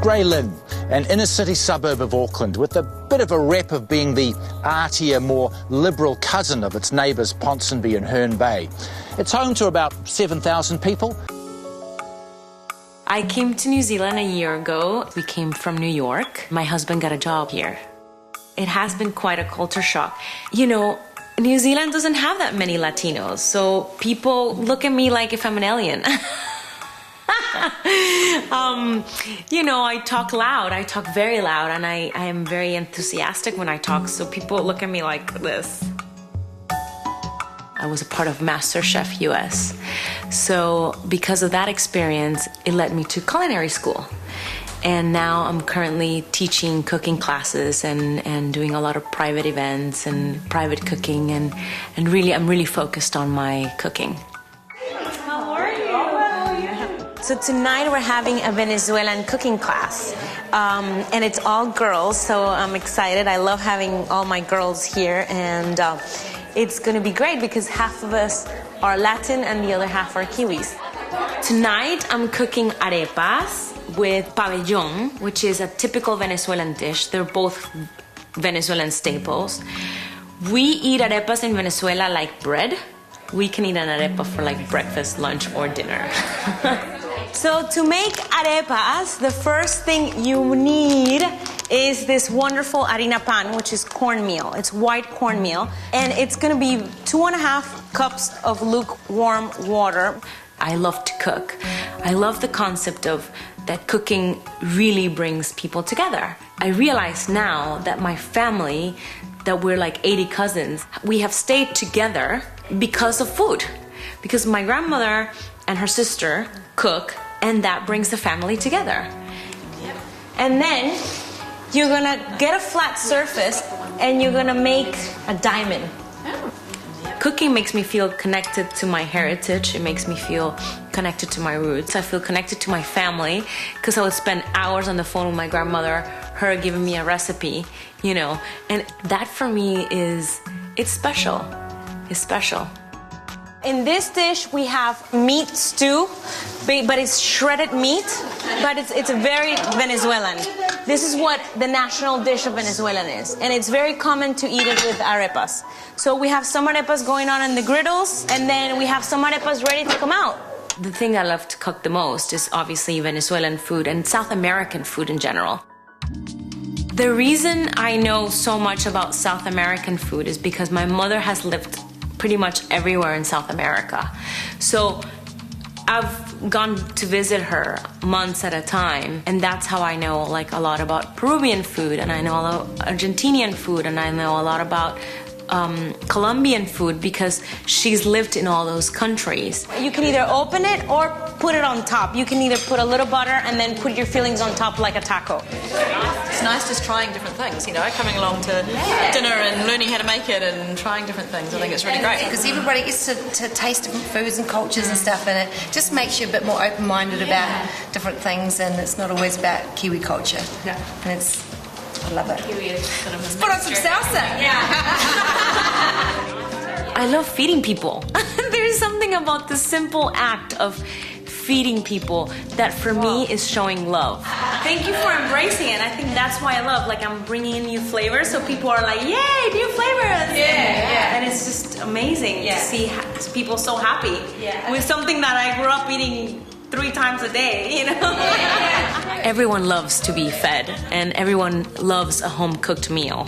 Grey Lynn, an inner-city suburb of Auckland, with a bit of a rep of being the artier, more liberal cousin of its neighbours Ponsonby and Herne Bay. It's home to about 7,000 people. I came to New Zealand a year ago. We came from New York. My husband got a job here. It has been quite a culture shock. You know, New Zealand doesn't have that many Latinos, so people look at me like if I'm an alien. You know, I talk loud, I talk very loud, and I am very enthusiastic when I talk, so people look at me like this. I was a part of MasterChef US. So because of that experience, it led me to culinary school. And now I'm currently teaching cooking classes and doing a lot of private events and private cooking, and really, I'm really focused on my cooking. How are you? So tonight we're having a Venezuelan cooking class. And it's all girls, so I'm excited. I love having all my girls here, and it's gonna be great because half of us are Latin and the other half are Kiwis. Tonight I'm cooking arepas with pabellón, which is a typical Venezuelan dish. They're both Venezuelan staples. We eat arepas in Venezuela like bread. We can eat an arepa for like breakfast, lunch, or dinner. So to make arepas, the first thing you need is this wonderful harina pan, which is cornmeal. It's white cornmeal, and it's gonna be 2.5 cups of lukewarm water. I love to cook. I love the concept of that cooking really brings people together. I realize now that my family, that we're like 80 cousins, we have stayed together because of food. Because my grandmother and her sister cook, and that brings the family together. Yep. And then you're gonna get a flat surface and you're gonna make a diamond. Oh. Cooking makes me feel connected to my heritage. It makes me feel connected to my roots. I feel connected to my family because I would spend hours on the phone with my grandmother, her giving me a recipe, you know, and that for me it's special. It's special. In this dish we have meat stew, but it's shredded meat, but it's very Venezuelan. This is what the national dish of Venezuela is, and it's very common to eat it with arepas. So we have some arepas going on in the griddles, and then we have some arepas ready to come out. The thing I love to cook the most is obviously Venezuelan food and South American food in general. The reason I know so much about South American food is because my mother has lived pretty much everywhere in South America. So I've gone to visit her months at a time, and that's how I know like a lot about Peruvian food, and I know a lot of Argentinian food, and I know a lot about Colombian food because she's lived in all those countries. You can either open it or put it on top. You can either put a little butter and then put your fillings on top like a taco. It's nice just trying different things, you know, coming along to dinner and learning how to make it and trying different things. I think it's really great. Because everybody gets to taste different foods and cultures and stuff, and it just makes you a bit more open-minded about different things, and it's not always about Kiwi culture. Yeah. And I love it. Kiwi is sort of a put on some salsa. I love feeding people. There's something about the simple act of feeding people that for me is showing love. Thank you for embracing it. I think that's why I love, like I'm bringing in new flavors, so people are like, yay, new flavors. Yeah. And it's just amazing to see people so happy with something that I grew up eating 3 times a day, you know? Everyone loves to be fed, and everyone loves a home-cooked meal.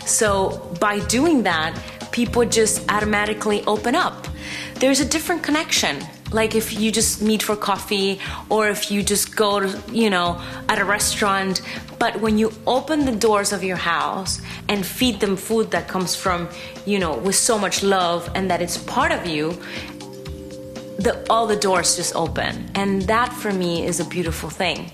So by doing that, people just automatically open up. There's a different connection. Like if you just meet for coffee, or if you just go to, you know, at a restaurant. But when you open the doors of your house and feed them food that comes from, you know, with so much love, and that it's part of you, all the doors just open. And that for me is a beautiful thing.